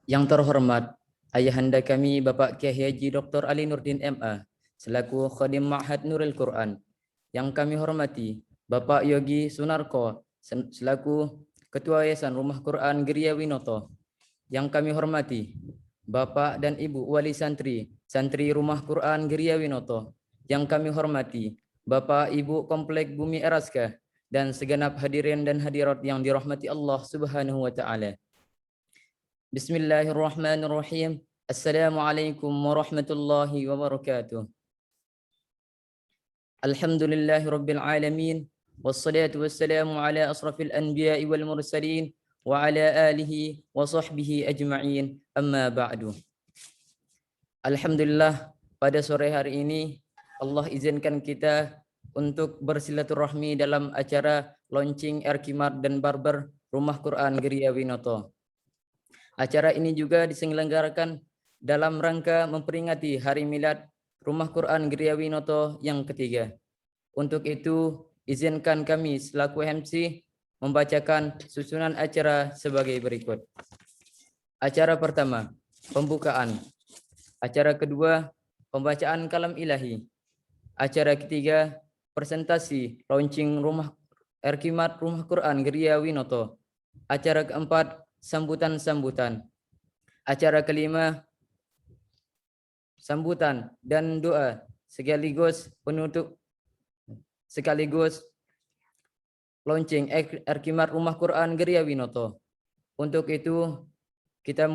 Yang terhormat Ayahanda kami Bapak Kiai Haji Dr. Ali Nurdin MA selaku Khadim Ma'had Nurul Quran. Yang kami hormati Bapak Yogi Sunarko selaku Ketua Yayasan Rumah Quran Geria Winoto. Yang kami hormati Bapak dan Ibu Wali Santri Rumah Quran Geria Winoto. Yang kami hormati Bapak Ibu Komplek Bumi Eraska dan segenap hadirin dan hadirat yang dirahmati Allah Subhanahu wa taala. Bismillahirrahmanirrahim. Assalamualaikum warahmatullahi wabarakatuh. Alhamdulillahirabbil alamin wassalatu wassalamu ala asrafil anbiya'i wal mursalin wa ala alihi wa sahbihi ajma'in. Amma ba'du. Alhamdulillah, pada sore hari ini Allah izinkan kita untuk bersilaturahmi dalam acara launching Erkimat dan Barber Rumah Quran Geria Winoto. Acara ini juga diselenggarakan dalam rangka memperingati Hari Milad Rumah Quran Geria Winoto yang ketiga. Untuk itu, izinkan kami selaku MC membacakan susunan acara sebagai berikut. Acara pertama, pembukaan. Acara kedua, pembacaan kalam ilahi. Acara ketiga, presentasi launching Erkimat Rumah Quran Geria Winoto. Acara keempat, sambutan-sambutan. Acara kelima, sambutan dan doa sekaligus penutup sekaligus launching Erkimat Rumah Quran Geria Winoto. Untuk itu kita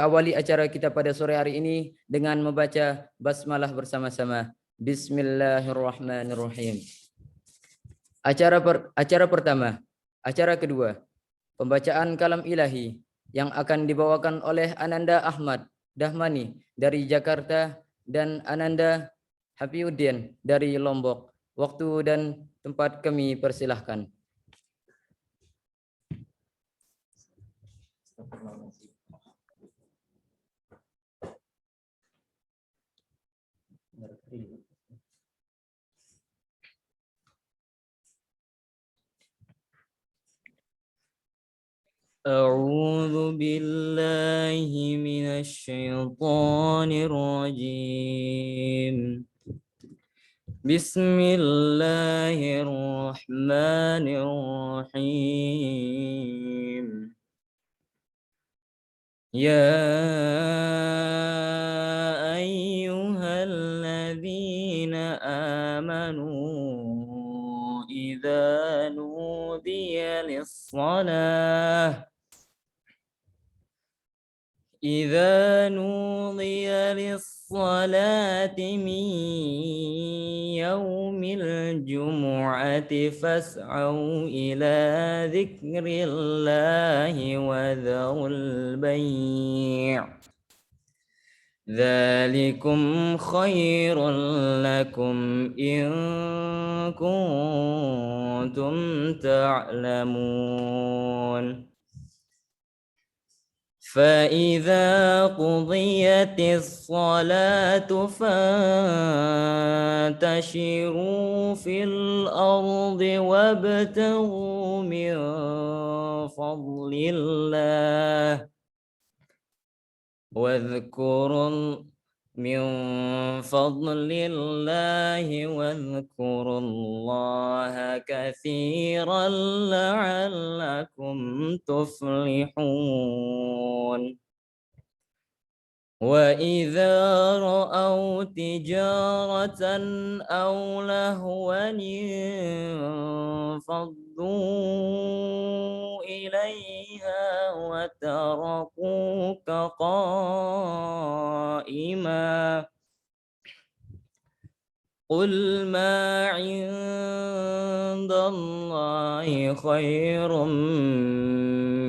awali acara kita pada sore hari ini dengan membaca basmalah bersama-sama. Bismillahirrahmanirrahim. Acara pertama, acara kedua, pembacaan kalam ilahi yang akan dibawakan oleh Ananda Ahmad Dahmani dari Jakarta dan Ananda Hafiuddin dari Lombok. Waktu dan tempat kami persilahkan. أعوذ بالله من الشيطان الرجيم. بسم الله الرحمن الرحيم. يا أيها الذين آمنوا إذا نودي للصلاة من يوم الجمعة فاسعوا إلى ذكر الله وذروا البيع ذلكم خير لكم إن كنتم تعلمون. فإذا قضيت الصلاة فانتشروا في الأرض وابتغوا من فضل الله واذكروا الله كثيرا لعلكم تفلحون. وإذا رأوا تجارة أو لهوا انفضوا إليها وتركوك قائما. قل ما عند الله خير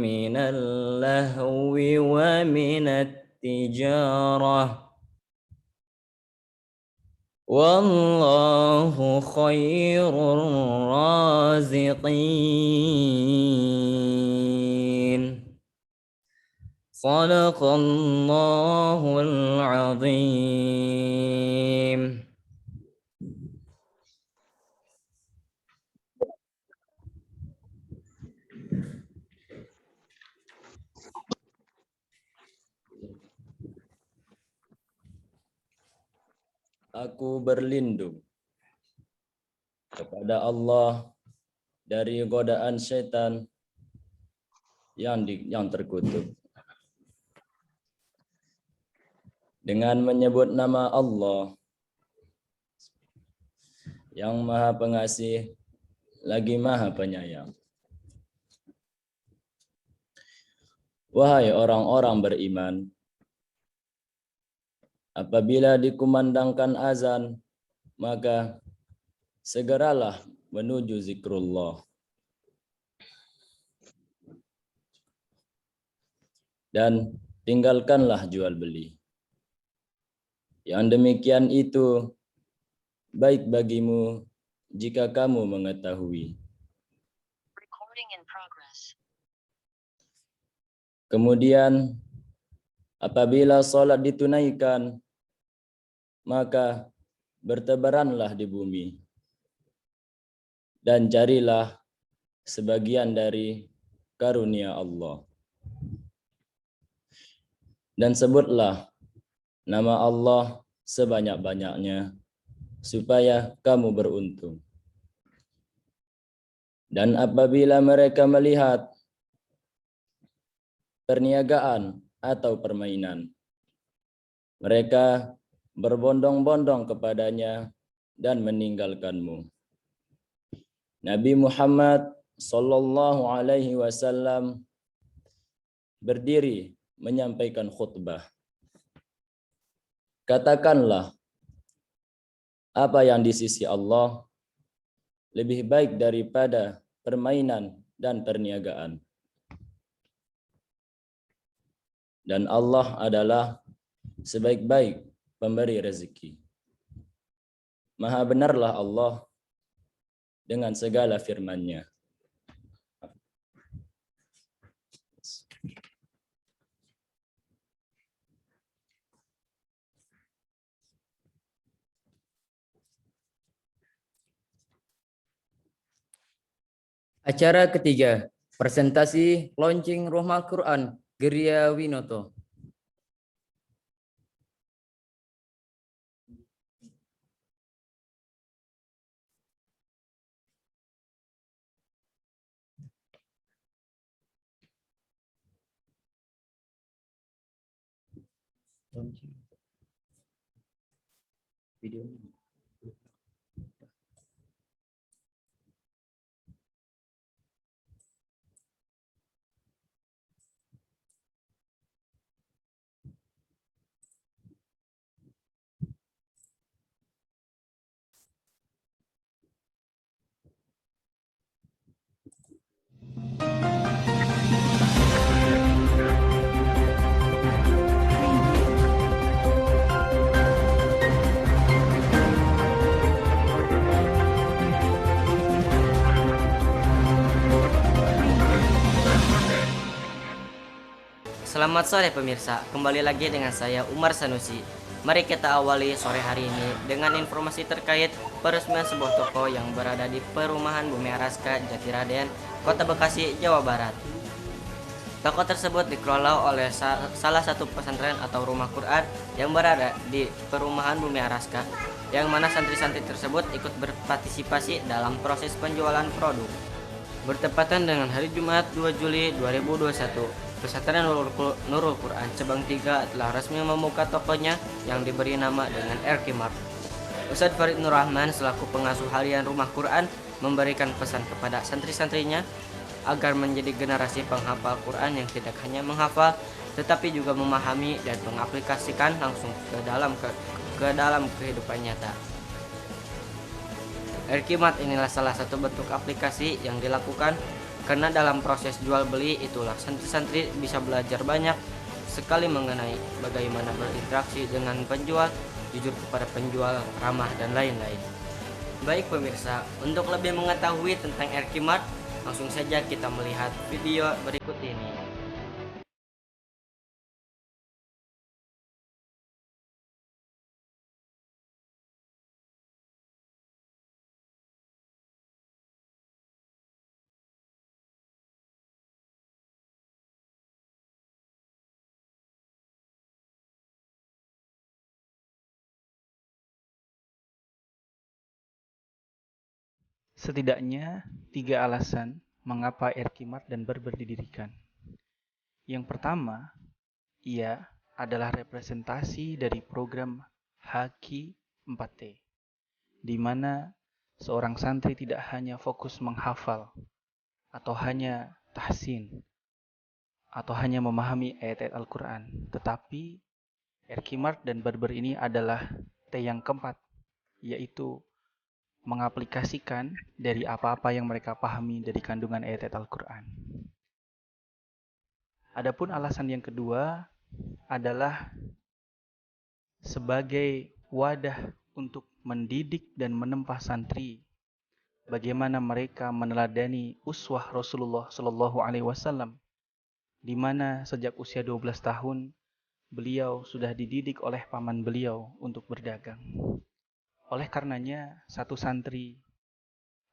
من اللهو ومن التجارة والله خير الرازقين. Sadaqallahul azim. Aku berlindung kepada Allah dari godaan setan yang terkutuk. Dengan menyebut nama Allah yang Maha Pengasih lagi Maha Penyayang. Wahai orang-orang beriman, apabila dikumandangkan azan, maka segeralah menuju zikrullah. Dan tinggalkanlah jual beli. Yang demikian itu baik bagimu jika kamu mengetahui. Kemudian apabila sholat ditunaikan, maka bertebaranlah di bumi dan carilah sebagian dari karunia Allah. Dan sebutlah nama Allah sebanyak-banyaknya supaya kamu beruntung. Dan apabila mereka melihat perniagaan atau permainan, mereka berbondong-bondong kepadanya dan meninggalkanmu. Nabi Muhammad sallallahu alaihi wasallam berdiri menyampaikan khutbah. Katakanlah, apa yang di sisi Allah lebih baik daripada permainan dan perniagaan. Dan Allah adalah sebaik-baik pemberi rezeki. Maha benarlah Allah dengan segala firman-Nya. Acara ketiga, presentasi launching Rumah Quran Geria Winoto. Video. Selamat sore pemirsa, kembali lagi dengan saya Umar Sanusi. Mari kita awali sore hari ini dengan informasi terkait peresmian sebuah toko yang berada di perumahan Bumi Araska, Jatiraden, Kota Bekasi, Jawa Barat. Toko tersebut dikelola oleh salah satu pesantren atau rumah Quran yang berada di perumahan Bumi Araska, yang mana santri-santri tersebut ikut berpartisipasi dalam proses penjualan produk. Bertepatan dengan hari Jumat 2 Juli 2021, Pesantren Nurul Quran Cabang 3 telah resmi membuka tokonya yang diberi nama dengan Erkimart. Ustadz Farid Nur Rahman selaku pengasuh harian Rumah Quran memberikan pesan kepada santri-santrinya agar menjadi generasi penghafal Quran yang tidak hanya menghafal tetapi juga memahami dan mengaplikasikan langsung ke dalam kehidupan nyata. Erkimart inilah salah satu bentuk aplikasi yang dilakukan karena dalam proses jual beli itulah santri-santri bisa belajar banyak sekali mengenai bagaimana berinteraksi dengan penjual, jujur kepada penjual, ramah, dan lain-lain. Baik pemirsa, untuk lebih mengetahui tentang Erkimart, langsung saja kita melihat video berikut ini. Setidaknya 3 alasan mengapa Erkimar dan Barber didirikan. Yang pertama, ia adalah representasi dari program Haki 4T, di mana seorang santri tidak hanya fokus menghafal atau hanya tahsin atau hanya memahami ayat-ayat Al-Quran, tetapi Erkimar dan Barber ini adalah T yang keempat, yaitu mengaplikasikan dari apa-apa yang mereka pahami dari kandungan ayat-ayat Al-Quran. Adapun alasan yang kedua adalah sebagai wadah untuk mendidik dan menempa santri bagaimana mereka meneladani uswah Rasulullah Shallallahu Alaihi Wasallam, di mana sejak usia 12 tahun beliau sudah dididik oleh paman beliau untuk berdagang. Oleh karenanya, satu santri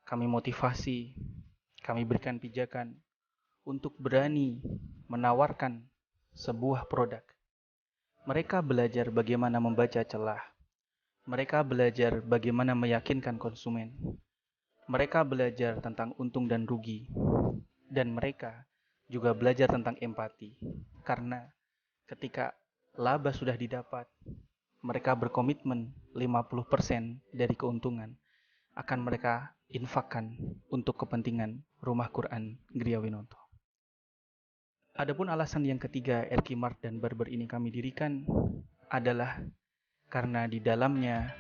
kami motivasi, kami berikan pijakan untuk berani menawarkan sebuah produk. Mereka belajar bagaimana membaca celah. Mereka belajar bagaimana meyakinkan konsumen. Mereka belajar tentang untung dan rugi. Dan mereka juga belajar tentang empati. Karena ketika laba sudah didapat, mereka berkomitmen 50% dari keuntungan akan mereka infakkan untuk kepentingan Rumah Quran Gria Winoto. Adapun alasan yang ketiga Erkimar dan Barber ini kami dirikan adalah karena di dalamnya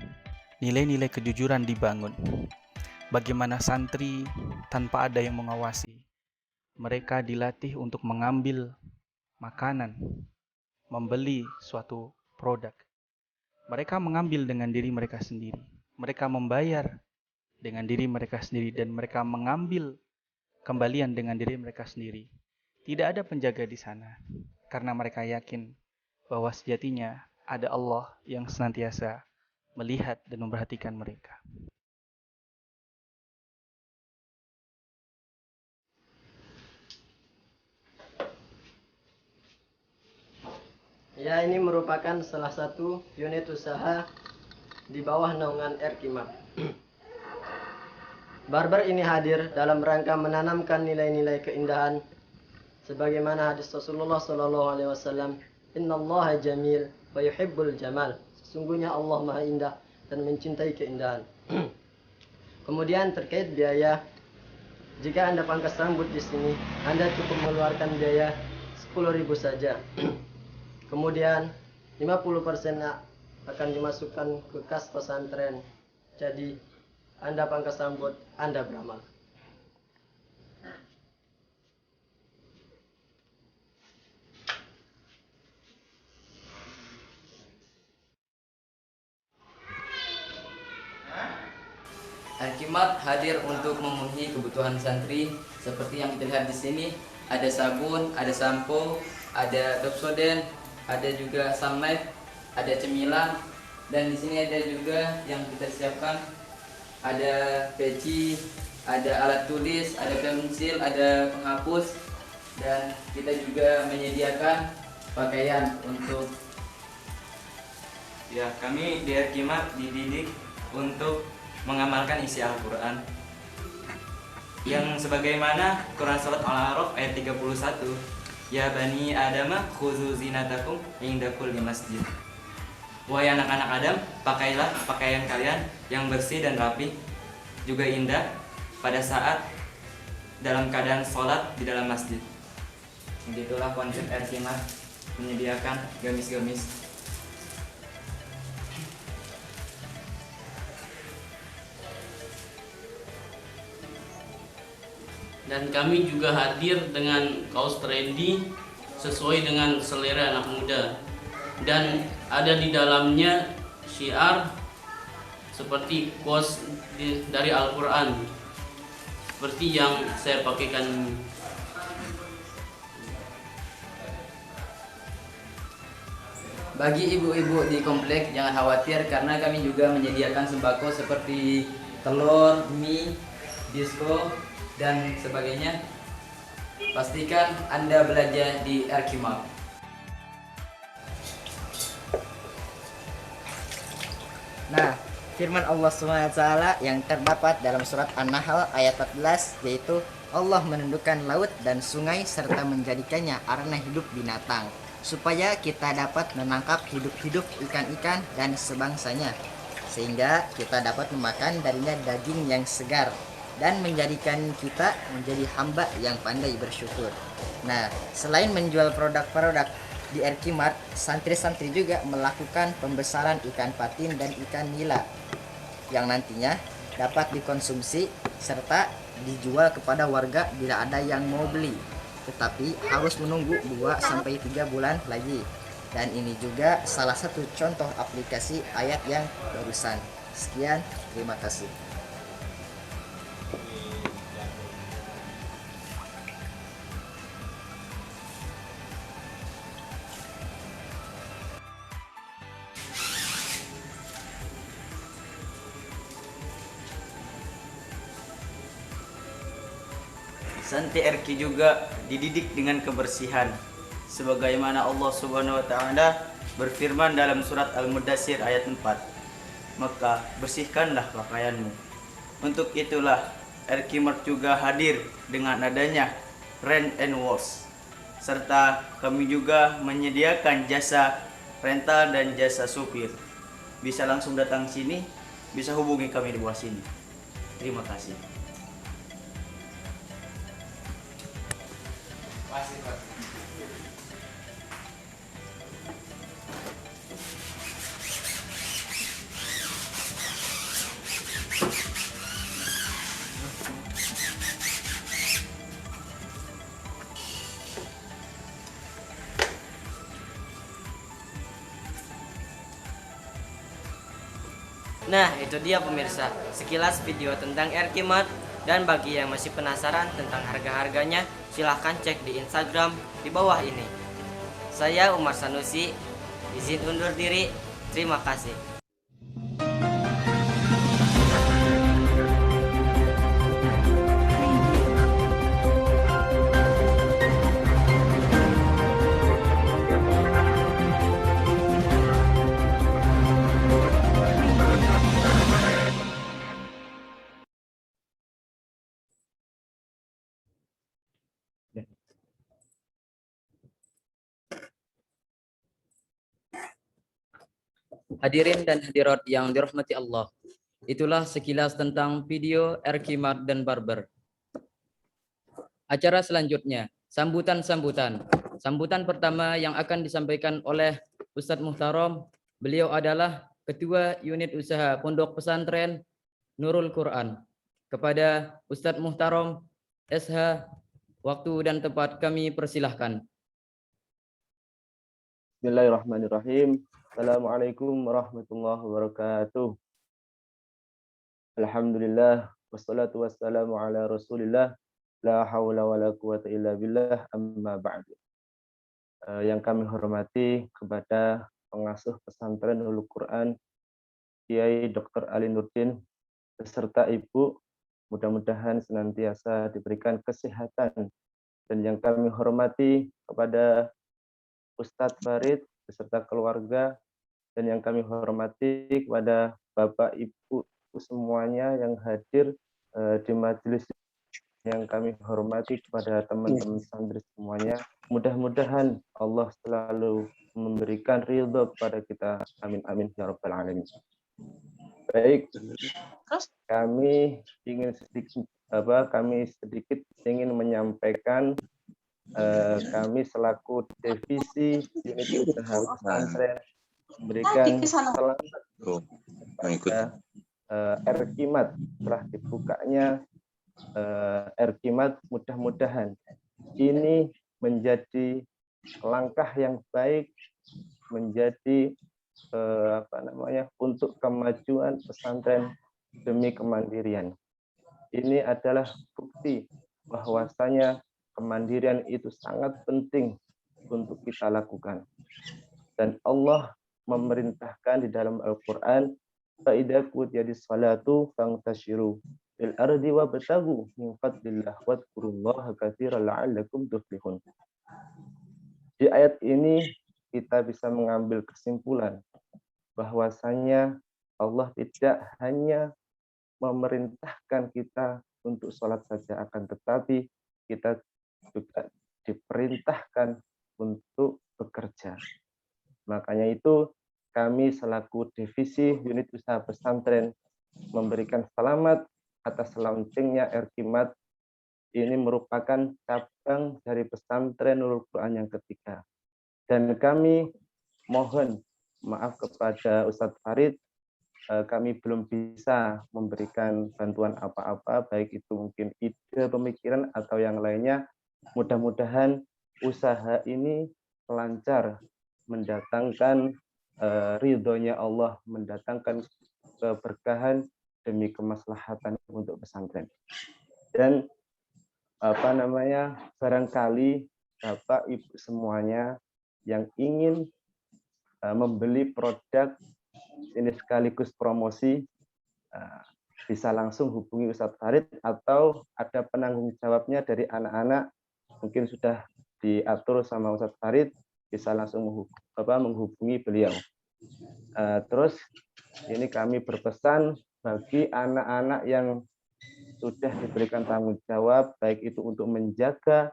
nilai-nilai kejujuran dibangun. Bagaimana santri tanpa ada yang mengawasi, mereka dilatih untuk mengambil makanan, membeli suatu produk. Mereka mengambil dengan diri mereka sendiri. Mereka membayar dengan diri mereka sendiri dan mereka mengambil kembalian dengan diri mereka sendiri. Tidak ada penjaga di sana karena mereka yakin bahwa sejatinya ada Allah yang senantiasa melihat dan memperhatikan mereka. Ya, ini merupakan salah satu unit usaha di bawah naungan Erkimar. Barber ini hadir dalam rangka menanamkan nilai-nilai keindahan sebagaimana hadis Rasulullah SAW, Innallaha jamil wa yuhibbul jamal. Sesungguhnya Allah Maha Indah dan mencintai keindahan. Kemudian terkait biaya, jika Anda pangkas rambut di sini, Anda cukup mengeluarkan biaya 10.000 saja. Kemudian 50% akan dimasukkan ke kas pesantren. Jadi Anda pangkas rambut, Anda beramal. Erkimar hadir untuk memenuhi kebutuhan santri seperti yang kita lihat di sini. Ada sabun, ada sampo, ada Pepsodent, ada juga sunlight, ada cemilan, dan di sini ada juga yang kita siapkan, ada peci, ada alat tulis, ada pensil, ada penghapus, dan kita juga menyediakan pakaian untuk Ya, kami di Erkimar dididik untuk mengamalkan isi Al-Quran yang sebagaimana Quran Surat Al-A'raf ayat 31, Ya Bani Adama khuzu zinatakum inda kulli masjid. Wahai anak-anak Adam, pakailah pakaian kalian yang bersih dan rapi, juga indah pada saat dalam keadaan sholat di dalam masjid. Begitulah konsep Erkimar menyediakan gamis-gamis. Dan kami juga hadir dengan kaos trendy sesuai dengan selera anak muda, dan ada di dalamnya syiar seperti quotes dari Al-Quran seperti yang saya pakaikan. Bagi ibu-ibu di komplek jangan khawatir karena kami juga menyediakan sembako seperti telur, mie, disko, dan sebagainya. Pastikan Anda belanja di Erkimar. Nah, firman Allah SWT yang terdapat dalam surat An-Nahl ayat 14, yaitu Allah menundukkan laut dan sungai serta menjadikannya arena hidup binatang, supaya kita dapat menangkap hidup-hidup ikan-ikan dan sebangsanya, sehingga kita dapat memakan darinya daging yang segar dan menjadikan kita menjadi hamba yang pandai bersyukur. Nah, selain menjual produk-produk di Erkimart, santri-santri juga melakukan pembesaran ikan patin dan ikan nila yang nantinya dapat dikonsumsi serta dijual kepada warga bila ada yang mau beli. Tetapi harus menunggu 2-3 bulan lagi. Dan ini juga salah satu contoh aplikasi ayat yang barusan. Sekian, terima kasih. Santri RQ juga dididik dengan kebersihan, sebagaimana Allah Subhanahu wa taala berfirman dalam surat Al-Mudaththir ayat 4. Maka bersihkanlah pakaianmu. Untuk itulah RQ juga hadir dengan adanya Rent and Wash, serta kami juga menyediakan jasa rental dan jasa supir. Bisa langsung datang sini, bisa hubungi kami di bawah sini. Terima kasih. Nah, itu dia pemirsa, sekilas video tentang Erkimart. Dan bagi yang masih penasaran tentang harga-harganya, silahkan cek di Instagram di bawah ini. Saya Umar Sanusi, izin undur diri. Terima kasih. Hadirin dan hadirat yang dirahmati Allah, itulah sekilas tentang video Erkimart dan Barber. Acara selanjutnya, sambutan-sambutan. Sambutan pertama yang akan disampaikan oleh Ustadz Muhtarom. Beliau adalah Ketua Unit Usaha Pondok Pesantren Nurul Quran. Kepada Ustadz Muhtarom SH, waktu dan tempat kami persilahkan. Bismillahirrahmanirrahim. Assalamualaikum warahmatullahi wabarakatuh. Alhamdulillah wassalatu wassalamu ala Rasulillah la haula wala quwata illa billah, amma ba'du. Yang kami hormati kepada pengasuh pesantren Nurul Quran Kiai Dr. Ali Nurdin beserta Ibu, mudah-mudahan senantiasa diberikan kesehatan. Dan yang kami hormati kepada Ustadz Farid beserta keluarga, dan yang kami hormati kepada Bapak Ibu semuanya yang hadir di majelis, yang kami hormati kepada teman-teman santri semuanya. Mudah-mudahan Allah selalu memberikan ridho kepada kita. Amin amin ya rabbal alamin. Baik, kami ingin sedikit ingin menyampaikan kami selaku divisi unit usaha pesantren memberikan selamat kepada Erkimart setelah dibukanya Erkimart. Mudah-mudahan ini menjadi langkah yang baik, menjadi untuk kemajuan pesantren demi kemandirian. Ini adalah bukti bahwasanya kemandirian itu sangat penting untuk kita lakukan. Dan Allah memerintahkan di dalam Al-Quran, فَإِذَا قُضِيَتِ الصَّلَاةُ فَانْتَشِرُوا فِي الْأَرْضِ وَابْتَغُوا مِنْ فَضْلِ اللَّهِ وَاذْكُرُوا اللَّهَ كَثِيرًا لَعَلَّكُمْ تُفْلِحُونَ. Di ayat ini kita bisa mengambil kesimpulan bahwasanya Allah tidak hanya memerintahkan kita untuk sholat saja, akan tetapi kita juga diperintahkan untuk bekerja. Makanya itu kami selaku divisi unit usaha pesantren memberikan selamat atas launchingnya Erkimat. Ini merupakan cabang dari pesantren Nurul Quran yang ketiga. Dan kami mohon maaf kepada Ustadz Farid, kami belum bisa memberikan bantuan apa-apa, baik itu mungkin ide, pemikiran, atau yang lainnya. Mudah-mudahan usaha ini lancar, mendatangkan ridhonya Allah, mendatangkan keberkahan demi kemaslahatan untuk pesantren. Dan barangkali Bapak Ibu semuanya yang ingin membeli produk ini sekaligus promosi, bisa langsung hubungi Ustadz Farid, atau ada penanggung jawabnya dari anak-anak, mungkin sudah diatur sama Ustadz Farid, bisa langsung menghubungi beliau. Terus ini kami berpesan bagi anak-anak yang sudah diberikan tanggung jawab, baik itu untuk menjaga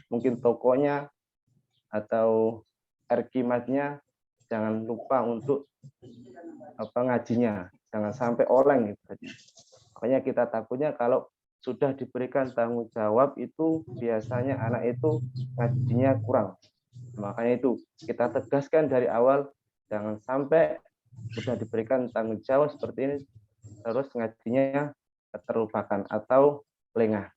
mungkin tokonya atau Erkimatnya, jangan lupa untuk ngajinya, jangan sampai oleng gitu. Makanya kita takutnya kalau sudah diberikan tanggung jawab itu biasanya anak itu ngajinya kurang. Makanya itu kita tegaskan dari awal, jangan sampai sudah diberikan tanggung jawab seperti ini terus ngajinya terlupakan atau lengah.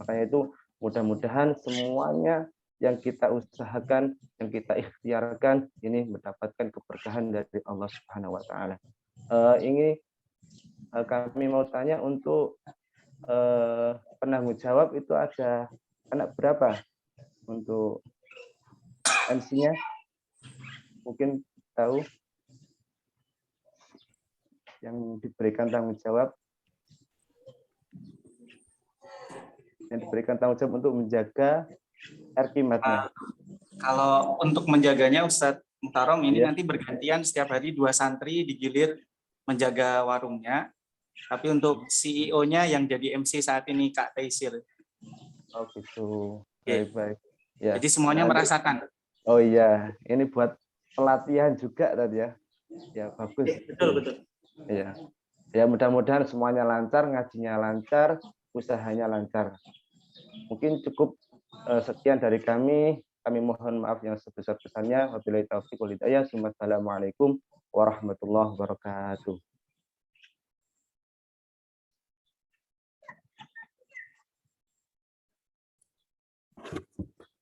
Makanya itu mudah-mudahan semuanya yang kita usahakan, yang kita ikhtiarkan ini mendapatkan keberkahan dari Allah Subhanahu wa taala. Ini kami mau tanya untuk penanggung jawab itu ada anak berapa untuk MC-nya? Mungkin tahu yang diberikan tanggung jawab? Yang diberikan tanggung jawab untuk menjaga Erkimatnya. Kalau untuk menjaganya Ustadz Muhtarom ini nanti bergantian setiap hari 2 santri digilir menjaga warungnya. Tapi untuk CEO-nya yang jadi MC saat ini Kak Taisir. Oh gitu. Baik-baik. Ya. Jadi semuanya merasakan. Oh iya, ini buat pelatihan juga tadi ya. Ya bagus. Betul. Iya. Ya mudah-mudahan semuanya lancar, ngajinya lancar, usahanya lancar. Mungkin cukup sekian dari kami. Kami mohon maaf yang sebesar-besarnya. Wabillahi taufiq wal hidayah. Assalamualaikum warahmatullahi wabarakatuh.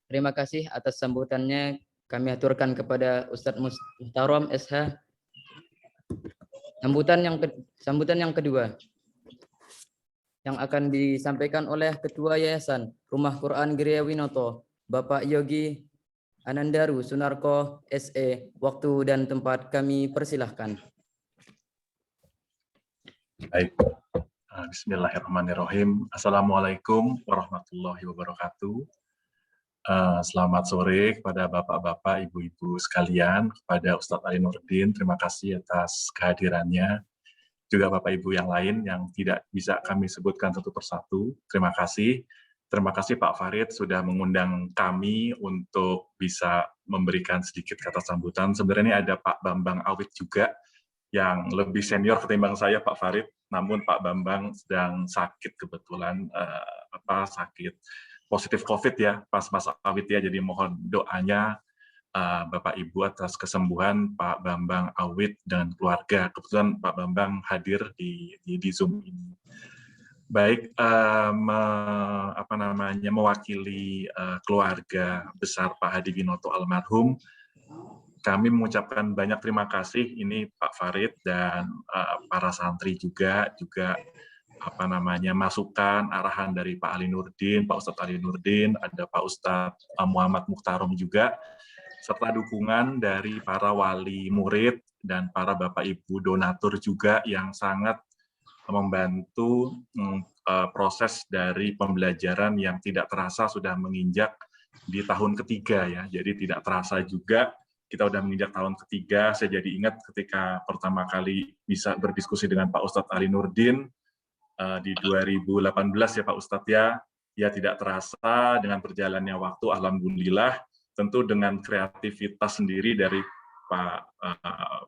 Terima kasih atas sambutannya. Kami aturkan kepada Ustadz Muhtarom SH. Sambutan yang kedua yang akan disampaikan oleh Ketua Yayasan Rumah Quran Geria Winoto, Bapak Yogi Anandaru Sunarko SE. Waktu dan tempat kami persilahkan. Baik. Bismillahirrahmanirrahim. Assalamualaikum warahmatullahi wabarakatuh. Selamat sore kepada bapak-bapak, ibu-ibu sekalian, kepada Ustadz Ali Nurdin, terima kasih atas kehadirannya. Juga bapak ibu yang lain yang tidak bisa kami sebutkan satu persatu, terima kasih. Terima kasih Pak Farid sudah mengundang kami untuk bisa memberikan sedikit kata sambutan. Sebenarnya ada Pak Bambang Awit juga yang lebih senior ketimbang saya Pak Farid, namun Pak Bambang sedang sakit kebetulan, sakit positif COVID ya, pas Mas Awit ya, jadi mohon doanya Bapak Ibu atas kesembuhan Pak Bambang Awit dan keluarga. Kebetulan Pak Bambang hadir di Zoom ini. Baik, mewakili keluarga besar Pak Hadi Winoto almarhum, kami mengucapkan banyak terima kasih ini Pak Farid dan para santri juga masukan, arahan dari Pak Ali Nurdin, Pak Ustadz Ali Nurdin, ada Pak Ustadz Muhammad Muhtarom juga, serta dukungan dari para wali murid dan para Bapak Ibu donatur juga yang sangat membantu proses dari pembelajaran yang tidak terasa sudah menginjak di tahun ketiga ya, jadi tidak terasa juga kita udah menginjak tahun ketiga. Saya jadi ingat ketika pertama kali bisa berdiskusi dengan Pak Ustadz Ali Nurdin di 2018 ya Pak Ustadz ya. Ya tidak terasa dengan berjalannya waktu, alhamdulillah, tentu dengan kreativitas sendiri dari Pak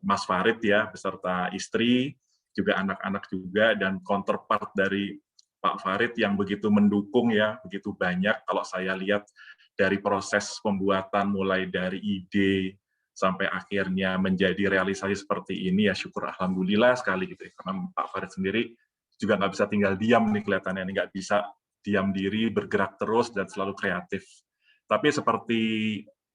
Mas Farid ya, beserta istri, juga anak-anak juga, dan counterpart dari Pak Farid yang begitu mendukung ya, begitu banyak. Kalau saya lihat dari proses pembuatan mulai dari ide sampai akhirnya menjadi realisasi seperti ini, ya syukur alhamdulillah sekali gitu ya. Karena Pak Farid sendiri juga nggak bisa tinggal diam nih kelihatannya, nggak bisa diam diri, bergerak terus dan selalu kreatif. Tapi seperti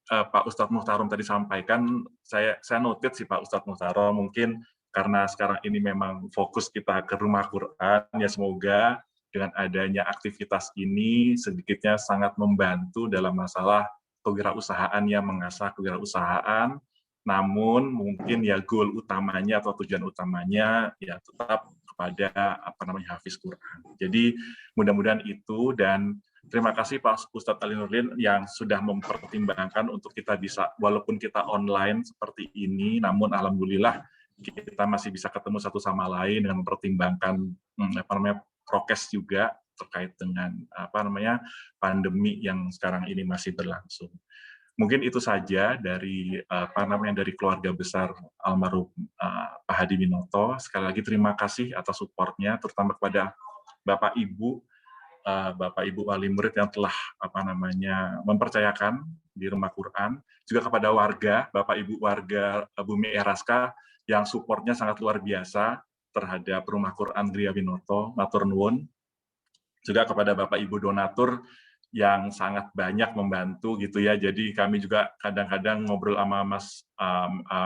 Pak Ustadz Muhtarom tadi sampaikan, saya notit sih Pak Ustadz Muhtarom, mungkin karena sekarang ini memang fokus kita ke Rumah Quran, ya semoga dengan adanya aktivitas ini sedikitnya sangat membantu dalam masalah kewirausahaan, ya mengasah kewirausahaan, namun mungkin ya goal utamanya atau tujuan utamanya ya tetap kepada hafiz Quran. Jadi mudah-mudahan itu, dan terima kasih Pak Ustadz Ali Nurdin yang sudah mempertimbangkan untuk kita bisa, walaupun kita online seperti ini, namun alhamdulillah kita masih bisa ketemu satu sama lain dengan mempertimbangkan prokes juga terkait dengan pandemi yang sekarang ini masih berlangsung. Mungkin itu saja dari dari keluarga besar almarhum Pak Hadi Winoto. Sekali lagi terima kasih atas supportnya, terutama kepada Bapak Ibu wali murid yang telah mempercayakan di Rumah Quran, juga kepada warga, Bapak Ibu warga Bumi Eraska yang supportnya sangat luar biasa terhadap Rumah Quran Gria Winoto, matur nuwun. Juga kepada Bapak Ibu donatur yang sangat banyak membantu gitu ya. Jadi kami juga kadang-kadang ngobrol sama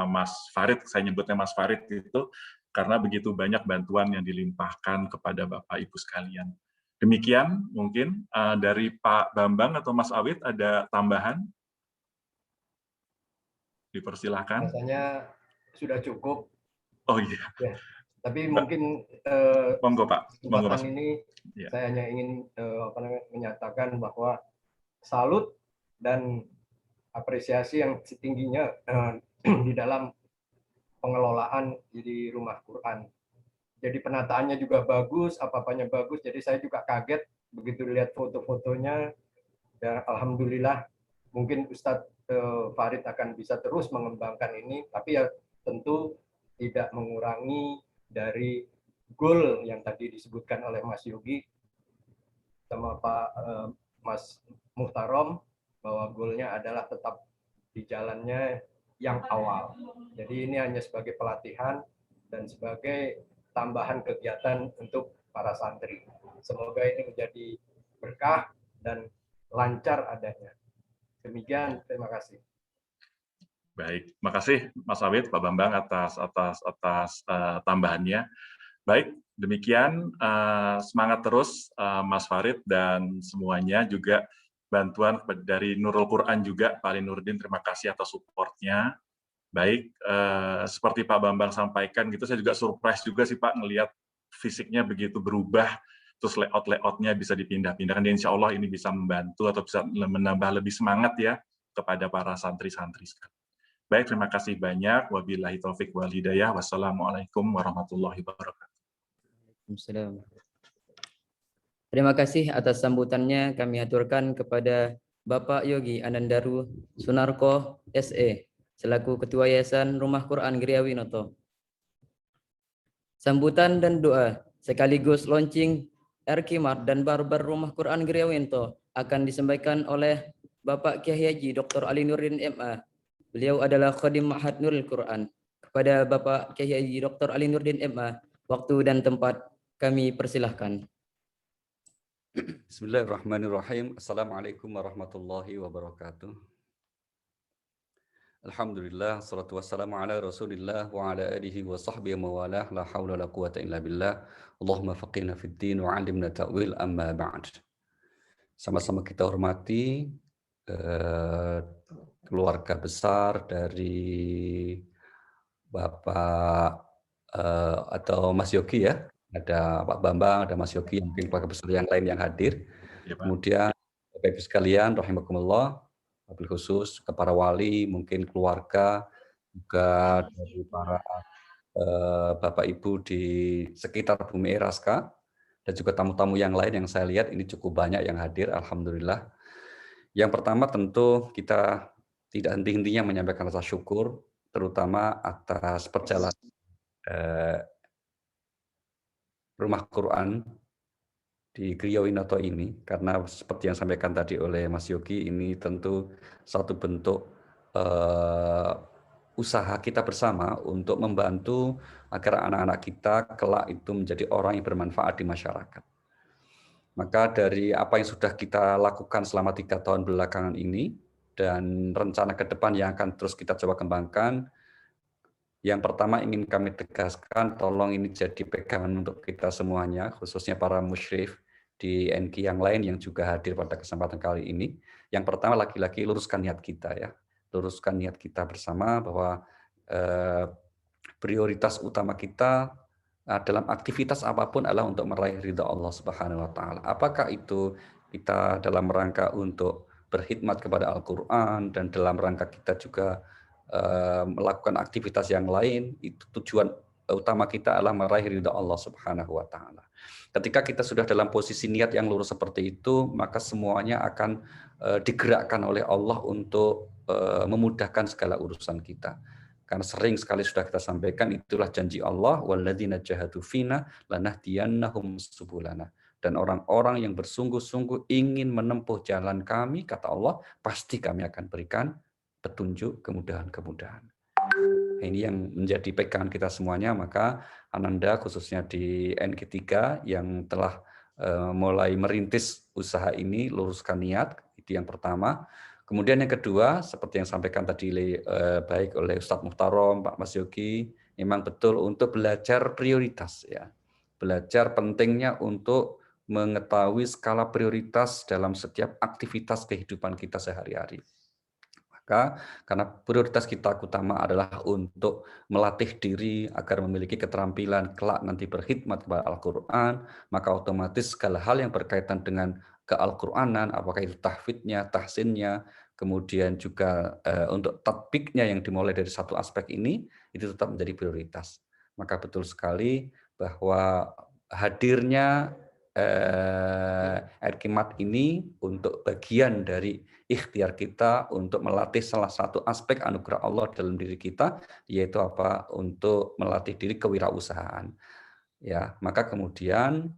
Mas Farid, saya nyebutnya Mas Farid gitu, karena begitu banyak bantuan yang dilimpahkan kepada Bapak Ibu sekalian. Demikian mungkin dari Pak Bambang atau Mas Awid ada tambahan? Dipersilahkan. Rasanya sudah cukup. Oh iya. Ya. Tapi mungkin monggo Pak, monggo Mas. Ini saya hanya ingin menyatakan bahwa salut dan apresiasi yang setingginya di dalam pengelolaan di Rumah Quran. Jadi penataannya juga bagus, apa-apanya bagus. Jadi saya juga kaget begitu lihat foto-fotonya. Dan alhamdulillah mungkin Ustadz Farid akan bisa terus mengembangkan ini. Tapi ya tentu tidak mengurangi dari goal yang tadi disebutkan oleh Mas Yogi sama Pak Mas Muhtarom, bahwa goalnya adalah tetap di jalannya yang awal. Jadi ini hanya sebagai pelatihan dan sebagai tambahan kegiatan untuk para santri. Semoga ini menjadi berkah dan lancar adanya. Demikian, terima kasih. Baik, makasih Mas Awid, Pak Bambang atas tambahannya. Baik, demikian semangat terus Mas Farid dan semuanya, juga bantuan dari Nurul Quran juga Pak Ali Nurdin, terima kasih atas supportnya. Baik, seperti Pak Bambang sampaikan gitu, saya juga surprise juga sih Pak ngelihat fisiknya begitu berubah, terus layout-layoutnya bisa dipindah-pindahkan, dan insya Allah ini bisa membantu atau bisa menambah lebih semangat ya kepada para santri-santri sekalian. Baik, terima kasih banyak. Wabillahi taufik wal hidayah. Wassalamualaikum warahmatullahi wabarakatuh. Terima kasih atas sambutannya. Kami aturkan kepada Bapak Yogi Anandaru Sunarko SE selaku Ketua Yayasan Rumah Quran Gria Winoto. Sambutan dan doa sekaligus launching Erkimar dan Barbar Rumah Quran Gria Winoto akan disampaikan oleh Bapak Kiai Haji Dr. Ali Nurdin MA. Beliau adalah Khadim Ma'had Nurul Quran. Kepada Bapak Kiai Haji Dr. Ali Nurdin MA, waktu dan tempat kami persilahkan. Bismillahirrahmanirrahim. Assalamualaikum warahmatullahi wabarakatuh. Alhamdulillah, salatu wassalamu ala rasulillah wa ala alihi wa sahbihi mawalah, la hawla la quwata illa billah. Allahumma faqihna fid din wa alimna ta'wil, amma ba'd. Sama-sama kita hormati keluarga besar dari Bapak atau Mas Yogi ya. Ada Pak Bambang, ada Mas Yogi, mungkin keluarga besar yang lain yang hadir. Ya, Pak. Kemudian Bapak Ibu sekalian, rahimakumullah, wabil khusus ke para wali, mungkin keluarga, juga dari para Bapak Ibu di sekitar Bumi Eraska, dan juga tamu-tamu yang lain yang saya lihat ini cukup banyak yang hadir, alhamdulillah. Yang pertama tentu kita tidak henti-hentinya menyampaikan rasa syukur, terutama atas perjalanan Rumah Quran di Griowinoto ini, karena seperti yang sampaikan tadi oleh Mas Yogi, ini tentu satu bentuk usaha kita bersama untuk membantu agar anak-anak kita kelak itu menjadi orang yang bermanfaat di masyarakat. Maka dari apa yang sudah kita lakukan selama 3 tahun belakangan ini dan rencana ke depan yang akan terus kita coba kembangkan, yang pertama ingin kami tegaskan, tolong ini jadi pegangan untuk kita semuanya, khususnya para musyrif di NQ yang lain yang juga hadir pada kesempatan kali ini. Yang pertama lagi-lagi luruskan niat kita ya, luruskan niat kita bersama bahwa prioritas utama kita dalam aktivitas apapun adalah untuk meraih ridha Allah Subhanahu wa taala. Apakah itu kita dalam rangka untuk berkhidmat kepada Al-Qur'an dan dalam rangka kita juga melakukan aktivitas yang lain, itu tujuan utama kita adalah meraih ridha Allah Subhanahu wa taala. Ketika kita sudah dalam posisi niat yang lurus seperti itu, maka semuanya akan digerakkan oleh Allah untuk memudahkan segala urusan kita. Karena sering sekali sudah kita sampaikan, itulah janji Allah, walladzina jahadu fina lanahdiyannahum subulana. Dan orang-orang yang bersungguh-sungguh ingin menempuh jalan kami, kata Allah, pasti kami akan berikan petunjuk, kemudahan-kemudahan. Ini yang menjadi pegangan kita semuanya, maka Ananda khususnya di NQ3 yang telah mulai merintis usaha ini, luruskan niat, itu yang pertama. Kemudian yang kedua, seperti yang sampaikan tadi baik oleh Ustadz Muhtarom, Pak Mas Yogi, memang betul untuk belajar prioritas ya. Belajar pentingnya untuk mengetahui skala prioritas dalam setiap aktivitas kehidupan kita sehari-hari. Maka karena prioritas kita utama adalah untuk melatih diri agar memiliki keterampilan kelak nanti berkhidmat kepada Al-Qur'an, maka otomatis segala hal yang berkaitan dengan ke-Al-Qur'anan, apakah itu tahfidnya, tahsinnya, kemudian juga untuk tatbiknya yang dimulai dari satu aspek ini, itu tetap menjadi prioritas. Maka betul sekali bahwa hadirnya Erkimat ini untuk bagian dari ikhtiar kita untuk melatih salah satu aspek anugerah Allah dalam diri kita, yaitu apa? Untuk melatih diri kewirausahaan. Ya, maka kemudian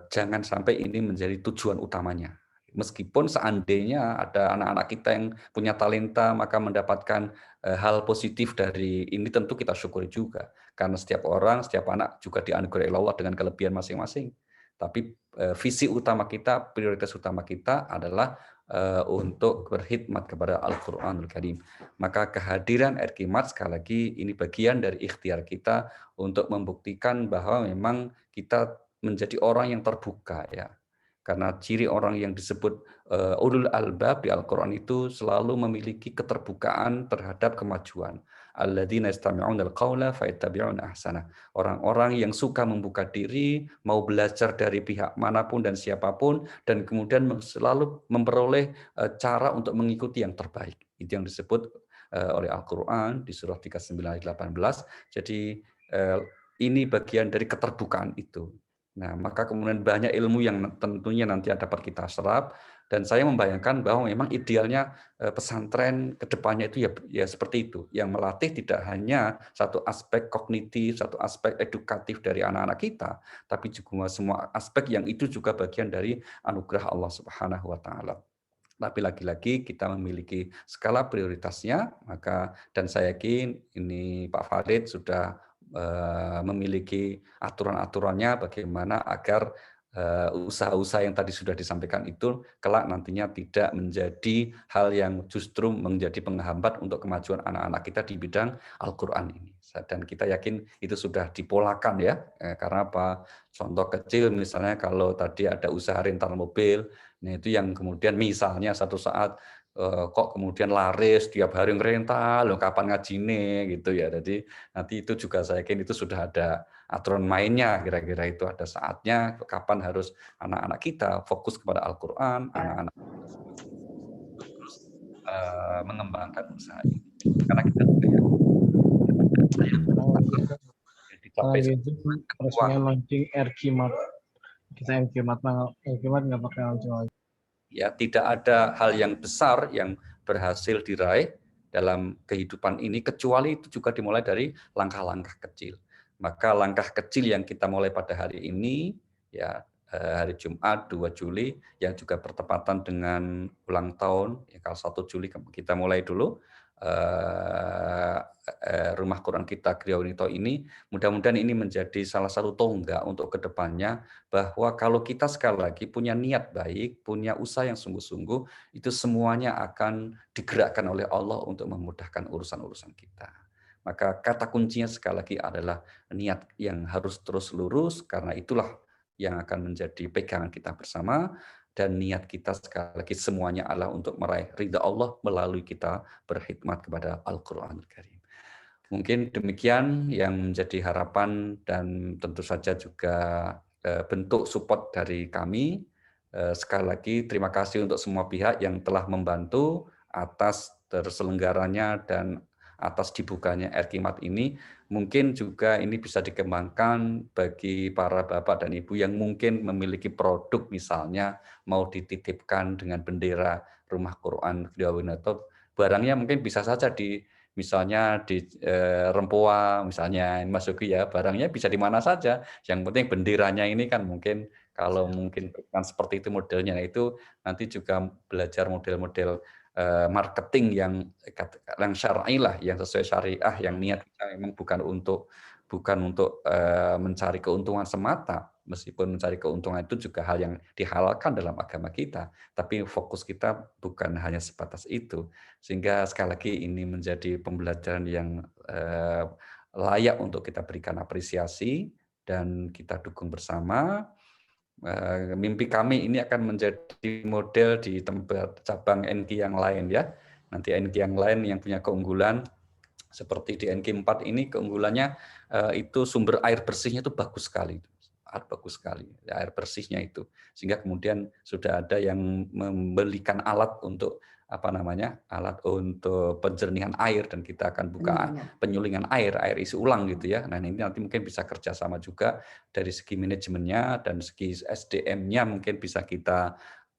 jangan sampai ini menjadi tujuan utamanya. Meskipun seandainya ada anak-anak kita yang punya talenta, maka mendapatkan hal positif dari ini tentu kita syukuri juga. Karena setiap orang, setiap anak juga dianugerahi Allah dengan kelebihan masing-masing. Tapi visi utama kita, prioritas utama kita adalah untuk berkhidmat kepada Al-Qur'anul Karim. Maka kehadiran Erkimat sekali lagi ini bagian dari ikhtiar kita untuk membuktikan bahwa memang kita menjadi orang yang terbuka ya. Karena ciri orang yang disebut ulul albab di Al-Qur'an itu selalu memiliki keterbukaan terhadap kemajuan. Alladzina yastami'una al-qaula fayattabi'una ahsana. Orang-orang yang suka membuka diri, mau belajar dari pihak manapun dan siapapun, dan kemudian selalu memperoleh cara untuk mengikuti yang terbaik. Itu yang disebut oleh Al-Qur'an di surah 39 ayat 18. Jadi ini bagian dari keterbukaan itu. Nah, maka kemudian banyak ilmu yang tentunya nanti dapat kita serap, dan saya membayangkan bahwa memang idealnya pesantren kedepannya itu ya seperti itu, yang melatih tidak hanya satu aspek kognitif, satu aspek edukatif dari anak-anak kita, tapi juga semua aspek yang itu juga bagian dari anugerah Allah Subhanahu wa taala. Tapi lagi-lagi kita memiliki skala prioritasnya, maka dan saya yakin ini Pak Farid sudah memiliki aturan-aturannya bagaimana agar usaha-usaha yang tadi sudah disampaikan itu kelak nantinya tidak menjadi hal yang justru menjadi penghambat untuk kemajuan anak-anak kita di bidang Al-Qur'an ini. Dan kita yakin itu sudah dipolakan ya, karena apa? Contoh kecil misalnya kalau tadi ada usaha rental mobil, nah itu yang kemudian misalnya satu saat kok kemudian laris tiap hari ngerental, loh kapan ngajine gitu ya. Jadi nanti itu juga saya yakin itu sudah ada aturan mainnya, kira-kira itu ada saatnya kapan harus anak-anak kita fokus kepada Al-Qur'an, anak-anak mengembangkan usaha ini. Karena kita juga ya, yang dicapai gitu resminya launching Rkimat. Kita Rkimat nggak pakai launching. Ya, tidak ada hal yang besar yang berhasil diraih dalam kehidupan ini kecuali itu juga dimulai dari langkah-langkah kecil. Maka langkah kecil yang kita mulai pada hari ini, ya hari Jumat 2 Juli yang juga bertepatan dengan ulang tahun, ya kalau 1 Juli kita mulai dulu rumah Quran kita Kriya Winito ini, mudah-mudahan ini menjadi salah satu tonggak untuk kedepannya, bahwa kalau kita sekali lagi punya niat baik, punya usaha yang sungguh-sungguh, itu semuanya akan digerakkan oleh Allah untuk memudahkan urusan-urusan kita. Maka kata kuncinya sekali lagi adalah niat yang harus terus lurus, karena itulah yang akan menjadi pegangan kita bersama. Dan niat kita sekali lagi semuanya adalah untuk meraih ridha Allah melalui kita berkhidmat kepada Al-Quranul Karim. Mungkin demikian yang menjadi harapan dan tentu saja juga bentuk support dari kami. Sekali lagi terima kasih untuk semua pihak yang telah membantu atas terselenggaranya dan atas dibukanya Rkimat ini. Mungkin juga ini bisa dikembangkan bagi para bapak dan ibu yang mungkin memiliki produk, misalnya mau dititipkan dengan bendera Rumah Quran Kriya Winito, barangnya mungkin bisa saja misalnya di Rempoa, misalnya Mas Yogi ya, barangnya bisa di mana saja, yang penting benderanya ini kan mungkin kalau mungkin kan seperti itu modelnya, itu nanti juga belajar model-model marketing yang syar'i lah, yang sesuai syariah, yang niat kita memang bukan untuk mencari keuntungan semata, meskipun mencari keuntungan itu juga hal yang dihalalkan dalam agama kita, tapi fokus kita bukan hanya sebatas itu. Sehingga sekali lagi ini menjadi pembelajaran yang layak untuk kita berikan apresiasi dan kita dukung bersama. Mimpi kami ini akan menjadi model di tempat cabang NQ yang lain ya. Nanti NQ yang lain yang punya keunggulan seperti di NQ 4 ini, keunggulannya itu sumber air bersihnya itu bagus sekali. Bagus sekali air bersihnya itu, sehingga kemudian sudah ada yang membelikan alat untuk alat untuk penjernihan air, dan kita akan buka penyulingan air isi ulang gitu ya. Nah ini nanti mungkin bisa kerjasama juga dari segi manajemennya dan segi SDM-nya mungkin bisa kita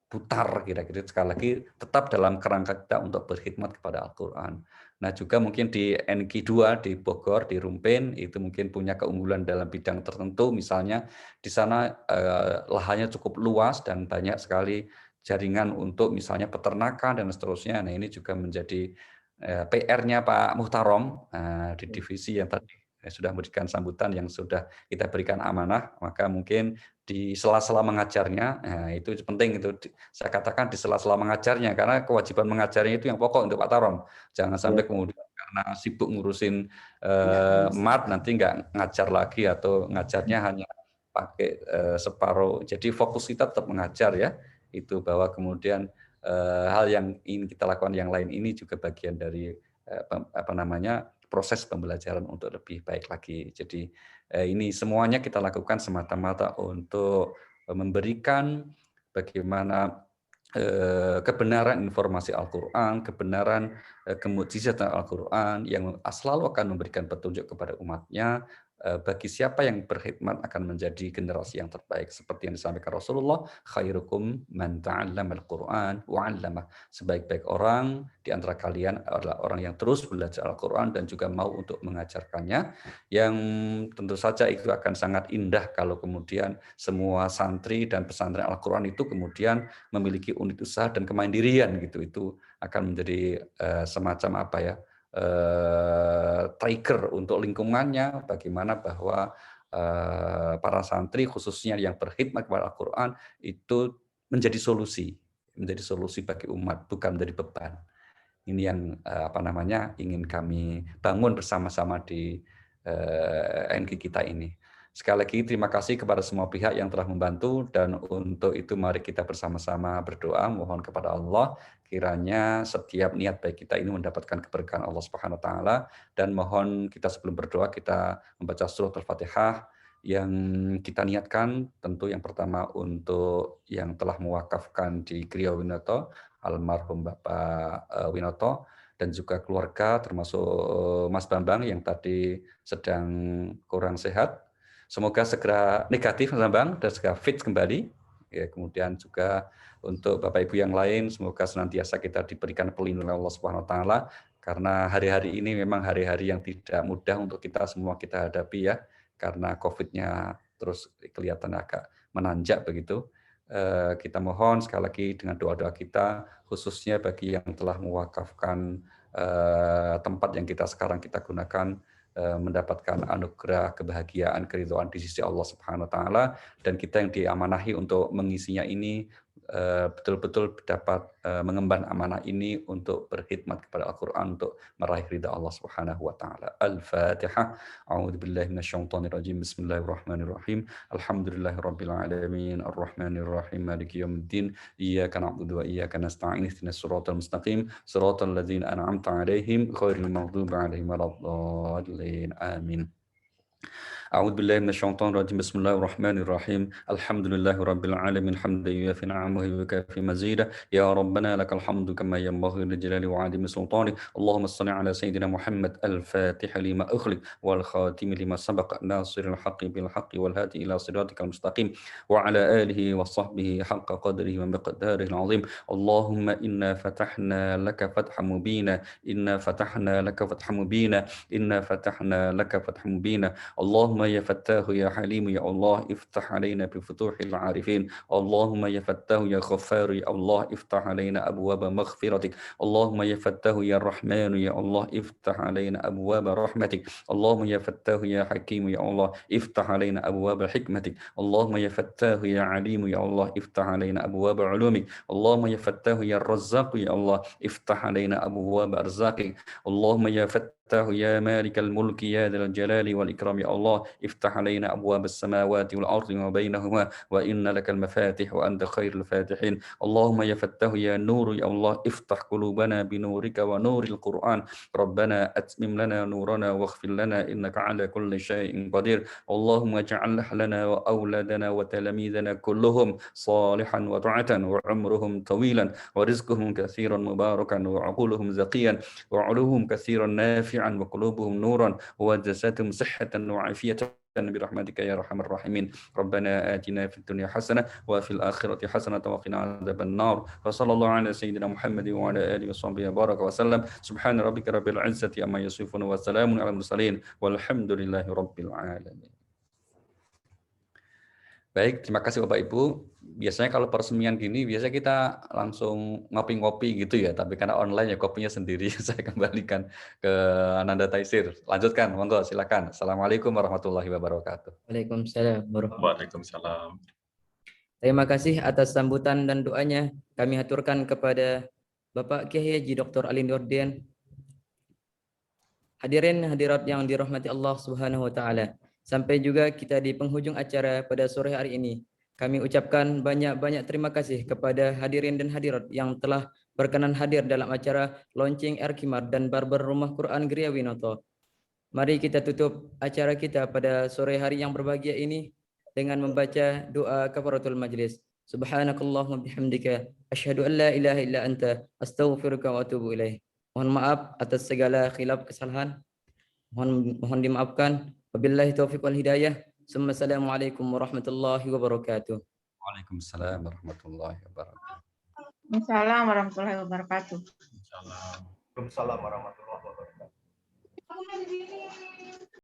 putar kira-kira, sekali lagi tetap dalam kerangka kita untuk berkhidmat kepada Al-Quran. Nah juga mungkin di NQ2 di Bogor, di Rumpin, itu mungkin punya keunggulan dalam bidang tertentu, misalnya di sana lahannya cukup luas dan banyak sekali jaringan untuk misalnya peternakan dan seterusnya. Nah ini juga menjadi PR-nya Pak Muhtarom di divisi yang tadi sudah memberikan sambutan, yang sudah kita berikan amanah, maka mungkin di sela-sela mengajarnya, nah itu penting, itu saya katakan di sela-sela mengajarnya, karena kewajiban mengajarnya itu yang pokok untuk Pak Tarom. Jangan sampai kemudian karena sibuk ngurusin mat nanti nggak ngajar lagi, atau ngajarnya hanya pakai separuh. Jadi fokus kita tetap mengajar ya, itu bahwa kemudian hal yang ingin kita lakukan yang lain ini juga bagian dari proses pembelajaran untuk lebih baik lagi. Jadi ini semuanya kita lakukan semata-mata untuk memberikan bagaimana kebenaran informasi Al-Quran, kebenaran kemukjizatan Al-Quran yang selalu akan memberikan petunjuk kepada umatnya. Bagi siapa yang berkhidmat akan menjadi generasi yang terbaik, seperti yang disampaikan Rasulullah, khairukum man ta'allama al-Quran wa 'allamah. Sebaik-baik orang di antara kalian adalah orang yang terus belajar Al-Quran dan juga mau untuk mengajarkannya. Yang tentu saja itu akan sangat indah kalau kemudian semua santri dan pesantren Al-Quran itu kemudian memiliki unit usaha dan kemandirian gitu. Itu akan menjadi semacam trigger untuk lingkungannya, bagaimana bahwa para santri khususnya yang berkhidmat kepada Al-Quran itu menjadi solusi bagi umat, bukan menjadi beban. Ini yang ingin kami bangun bersama-sama di NQ kita ini. Sekali lagi terima kasih kepada semua pihak yang telah membantu, dan untuk itu mari kita bersama-sama berdoa mohon kepada Allah kiranya setiap niat baik kita ini mendapatkan keberkahan Allah Subhanahu wa taala, dan mohon kita sebelum berdoa kita membaca surat Al-Fatihah yang kita niatkan. Tentu yang pertama untuk yang telah mewakafkan di Kriya Winito, almarhum Bapak Winoto dan juga keluarga termasuk Mas Bambang yang tadi sedang kurang sehat. Semoga segera negatif Mas Bambang dan segera fit kembali. Ya, kemudian juga untuk Bapak Ibu yang lain semoga senantiasa kita diberikan perlindungan Allah Subhanahu wa taala karena hari-hari ini memang hari-hari yang tidak mudah untuk kita semua kita hadapi ya karena Covid-nya terus kelihatan agak menanjak begitu. Kita mohon sekali lagi dengan doa-doa kita khususnya bagi yang telah mewakafkan tempat yang sekarang kita gunakan mendapatkan anugerah kebahagiaan keridhaan di sisi Allah Subhanahu wa taala dan kita yang diamanahi untuk mengisinya ini betul-betul dapat mengemban amanah ini untuk berkhidmat kepada Al-Qur'an untuk meraih ridha Allah Subhanahu wa taala. Al-Fatihah. A'udzubillahi minasyaitonir rajim. Bismillahirrahmanirrahim. Alhamdulillahirabbil alamin. Arrahmanirrahim. Maliki yaumiddin. Iyyaka na'budu wa iyyaka nasta'in. Ihdinas siratal mustaqim. Siratal ladzina an'amta 'alaihim ghairil maghdubi 'alaihim waladdallin. Amin. أعوذ بالله من الشيطان الرجيم بسم الله الرحمن الرحيم الحمد لله رب العالمين حمدا يوافي نعمه ويكافي مزيده يا ربنا لك الحمد كما ينبغي لجلال وعظيم سلطانك اللهم صل على سيدنا محمد الفاتح لما أغلق والخاتم لما سبق ناصر الحق بالحق والهادي إلى صراطك المستقيم وعلى آله وصحبه حق قدره ومقداره العظيم اللهم إنا فتحنا لك فتحا مبينا إنا فتحنا لك فتحا مبينا إنا فتحنا لك فتحا مبينا اللهم يا فتاه يا حليم يا الله افتح علينا بفتوح العارفين اللهم يا فتاه يا غفار يا الله افتح علينا أبواب مغفرتك اللهم يا فتاه يا الرحمن يا الله افتح علينا أبواب رحمتك اللهم يا فتاه يا حكيم يا الله افتح علينا أبواب حكمتك اللهم يا فتاه يا عليم يا الله افتح علينا أبواب علومك اللهم يا فتاه يا الرزاق يا الله افتح علينا أبواب أرزاقك اللهم يا فتاه يا مالك الملك يا ذا الجلال والإكرام يا الله افتح علينا أبواب السماوات والأرض وما بينهما وإن لك المفاتح وأنت خير الفاتحين اللهم يا فتاه يا نور يا الله افتح قلوبنا بنورك ونور القرآن ربنا أتمم لنا نورنا واغفر لنا إنك على كل شيء قدير اللهم اجعل لنا وأولادنا وتلاميذنا كلهم صالحا وطاعة وعمرهم طويلا ورزقهم كثيرا مباركا وعقولهم زكيا وعلوهم كثيرا نافعا وقلوبهم نورا وجسدهم صحة وعافية برحمتك يا أرحم الراحمين ربنا آتنا في الدنيا حسنة وفي الآخرة حسنة وقنا عذاب النار وصلى الله على سيدنا محمد وعلى آله وصحبه وبارك وسلم سبحان ربك رب العزة عما يصفون وسلام على المرسلين والحمد لله رب العالمين. Baik, terima kasih Bapak Ibu. Biasanya kalau peresmian gini, biasanya kita langsung ngopi-ngopi gitu ya. Tapi karena online ya kopinya sendiri, saya kembalikan ke Ananda Taisir. Lanjutkan, monggo silakan. Assalamualaikum warahmatullahi wabarakatuh. Waalaikumsalam warahmatullahi Waalaikumsalam. Terima kasih atas sambutan dan doanya. Kami haturkan kepada Bapak Kiai Haji Dr. Ali Nurdin. Hadirin hadirat yang dirahmati Allah Subhanahu wa taala. Sampai juga kita di penghujung acara pada sore hari ini. Kami ucapkan banyak-banyak terima kasih kepada hadirin dan hadirat yang telah berkenan hadir dalam acara launching Erkimar dan Barber Rumah Quran Geria Winoto. Mari kita tutup acara kita pada sore hari yang berbahagia ini dengan membaca doa kafaratul majlis. Subhanakallahumma bihamdika asyhadu an la ilaha illa anta astaghfiruka wa atubu ilaih. Mohon maaf atas segala khilaf kesalahan. Mohon dimaafkan. Wabillahi taufiq wal hidayah. Assalamualaikum warahmatullahi wabarakatuh. Waalaikumsalam warahmatullahi wabarakatuh. Waalaikumsalam warahmatullahi wabarakatuh. Waalaikumsalam warahmatullahi wabarakatuh.